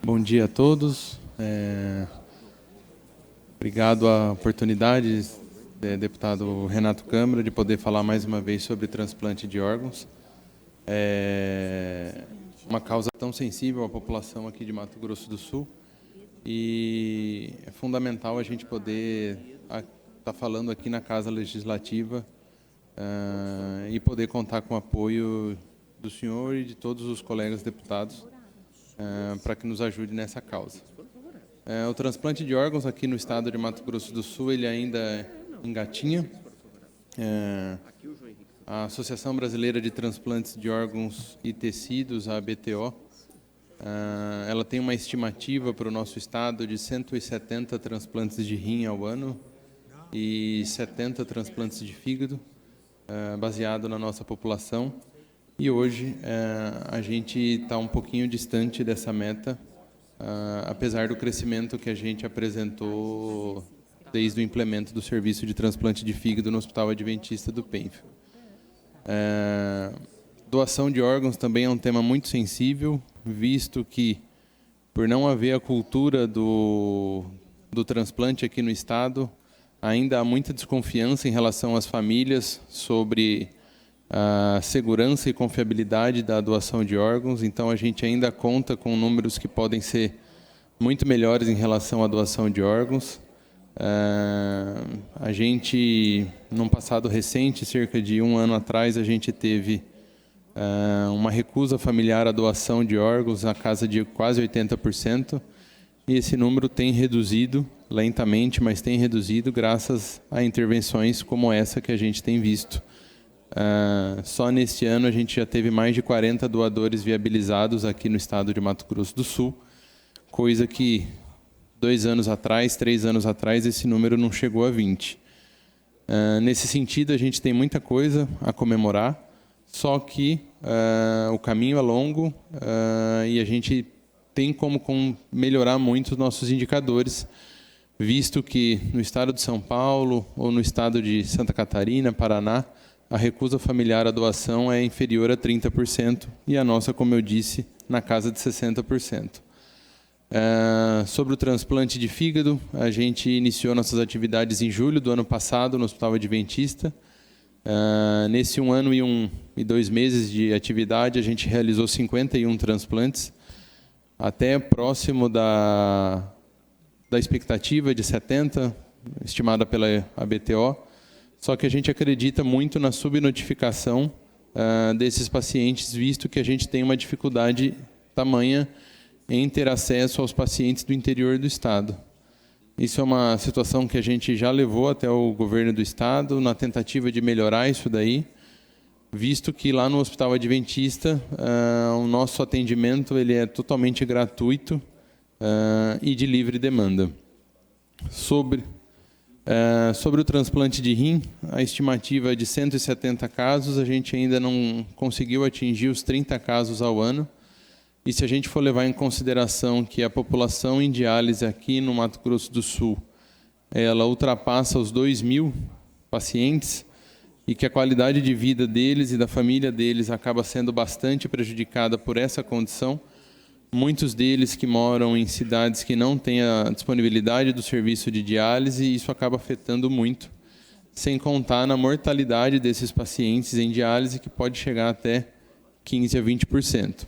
Bom dia a todos. Obrigado a oportunidade, deputado Renato Câmara, de poder falar mais uma vez sobre transplante de órgãos. É uma causa tão sensível à população aqui de Mato Grosso do Sul e é fundamental a gente poder estar falando aqui na Casa Legislativa e poder contar com o apoio do senhor e de todos os colegas deputados para que nos ajude nessa causa. O transplante de órgãos aqui no estado de Mato Grosso do Sul, ele ainda engatinha. A Associação Brasileira de Transplantes de Órgãos e Tecidos, a ABTO, ela tem uma estimativa para o nosso estado de 170 transplantes de rim ao ano e 70 transplantes de fígado, baseado na nossa população. E hoje a gente está um pouquinho distante dessa meta, apesar do crescimento que a gente apresentou desde o implemento do serviço de transplante de fígado no Hospital Adventista do Penfield. Doação de órgãos também é um tema muito sensível, visto que, por não haver a cultura do transplante aqui no estado, ainda há muita desconfiança em relação às famílias sobre a segurança e confiabilidade da doação de órgãos. Então, a gente ainda conta com números que podem ser muito melhores em relação à doação de órgãos. A gente, num passado recente, cerca de 1 ano atrás, a gente teve uma recusa familiar à doação de órgãos na casa de quase 80%, e esse número tem reduzido lentamente, mas tem reduzido graças a intervenções como essa que a gente tem visto. Só neste ano a gente já teve mais de 40 doadores viabilizados aqui no estado de Mato Grosso do Sul, coisa que 2 anos atrás, 3 anos atrás, esse número não chegou a 20. Nesse sentido, a gente tem muita coisa a comemorar, só que o caminho é longo e a gente tem como melhorar muito os nossos indicadores, visto que no estado de São Paulo ou no estado de Santa Catarina, Paraná, a recusa familiar à doação é inferior a 30% e a nossa, como eu disse, na casa de 60%. Sobre o transplante de fígado, a gente iniciou nossas atividades em julho do ano passado no Hospital Adventista. Nesse 1 ano e 2 meses de atividade, a gente realizou 51 transplantes, até próximo da expectativa de 70, estimada pela ABTO, só que a gente acredita muito na subnotificação desses pacientes, visto que a gente tem uma dificuldade tamanha em ter acesso aos pacientes do interior do estado. Isso é uma situação que a gente já levou até o governo do estado, na tentativa de melhorar isso daí, visto que lá no Hospital Adventista o nosso atendimento ele é totalmente gratuito e de livre demanda. Sobre o transplante de rim, a estimativa é de 170 casos, a gente ainda não conseguiu atingir os 30 casos ao ano. E se a gente for levar em consideração que a população em diálise aqui no Mato Grosso do Sul, ela ultrapassa os 2.000 pacientes, e que a qualidade de vida deles e da família deles acaba sendo bastante prejudicada por essa condição, muitos deles que moram em cidades que não têm a disponibilidade do serviço de diálise, e isso acaba afetando muito, sem contar na mortalidade desses pacientes em diálise, que pode chegar até 15% a 20%.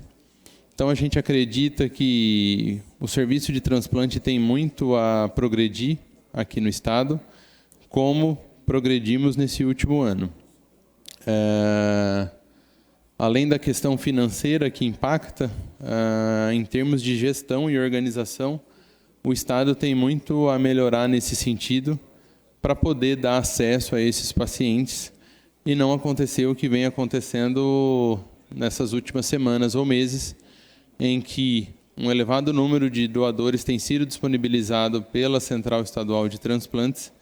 Então, a gente acredita que o serviço de transplante tem muito a progredir aqui no estado, como progredimos nesse último ano. Além da questão financeira que impacta, em termos de gestão e organização, o estado tem muito a melhorar nesse sentido para poder dar acesso a esses pacientes e não acontecer o que vem acontecendo nessas últimas semanas ou meses, em que um elevado número de doadores tem sido disponibilizado pela Central Estadual de Transplantes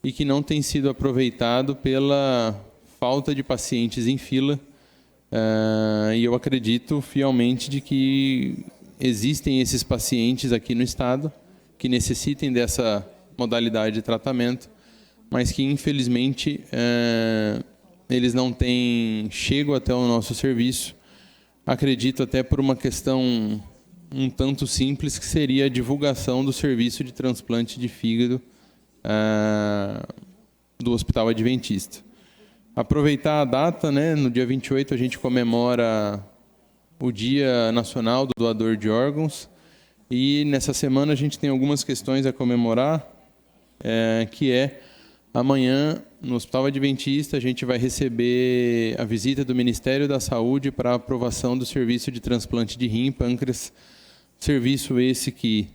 e que não tem sido aproveitado pela falta de pacientes em fila. E eu acredito fielmente de que existem esses pacientes aqui no estado que necessitem dessa modalidade de tratamento, mas que, infelizmente, eles não têm chego até o nosso serviço. Acredito até por uma questão um tanto simples, que seria a divulgação do serviço de transplante de fígado do Hospital Adventista. Aproveitar a data, né? No dia 28 a gente comemora o Dia Nacional do Doador de Órgãos, e nessa semana a gente tem algumas questões a comemorar, que é amanhã no Hospital Adventista a gente vai receber a visita do Ministério da Saúde para a aprovação do serviço de transplante de rim e pâncreas, serviço esse que,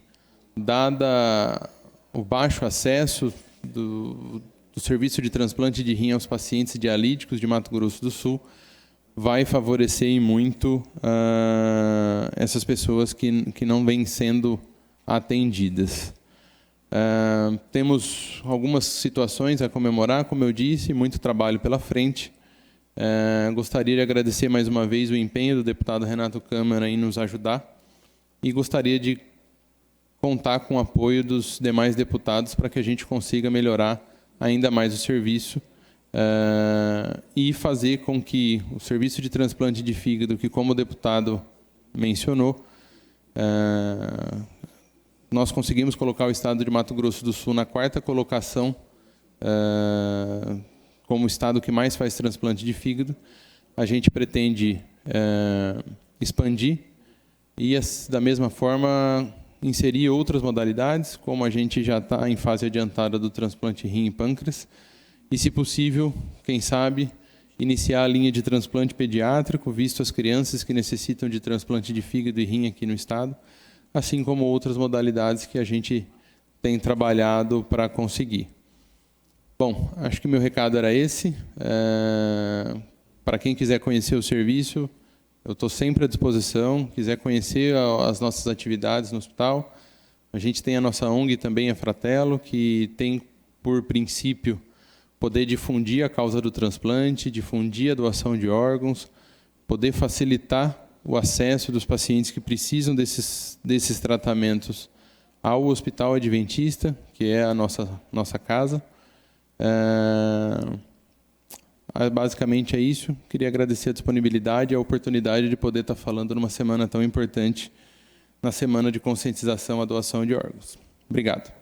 dada o baixo acesso do serviço de transplante de rim aos pacientes dialíticos de Mato Grosso do Sul, vai favorecer e muito essas pessoas que não vêm sendo atendidas. Temos algumas situações a comemorar, como eu disse, muito trabalho pela frente. Gostaria de agradecer mais uma vez o empenho do deputado Renato Câmara em nos ajudar, e gostaria de contar com o apoio dos demais deputados para que a gente consiga melhorar ainda mais o serviço e fazer com que o serviço de transplante de fígado, que, como o deputado mencionou, nós conseguimos colocar o estado de Mato Grosso do Sul na 4ª colocação como o estado que mais faz transplante de fígado. A gente pretende expandir e, da mesma forma, inserir outras modalidades, como a gente já está em fase adiantada do transplante rim e pâncreas, e, se possível, quem sabe, iniciar a linha de transplante pediátrico, visto as crianças que necessitam de transplante de fígado e rim aqui no estado, assim como outras modalidades que a gente tem trabalhado para conseguir. Bom, acho que meu recado era esse. Para quem quiser conhecer o serviço, eu estou sempre à disposição. Quiser conhecer as nossas atividades no hospital, a gente tem a nossa ONG também, a Fratelo, que tem por princípio poder difundir a causa do transplante, difundir a doação de órgãos, poder facilitar o acesso dos pacientes que precisam desses tratamentos ao Hospital Adventista, que é a nossa casa. Basicamente é isso. Queria agradecer a disponibilidade e a oportunidade de poder estar falando numa semana tão importante, na semana de conscientização à doação de órgãos. Obrigado.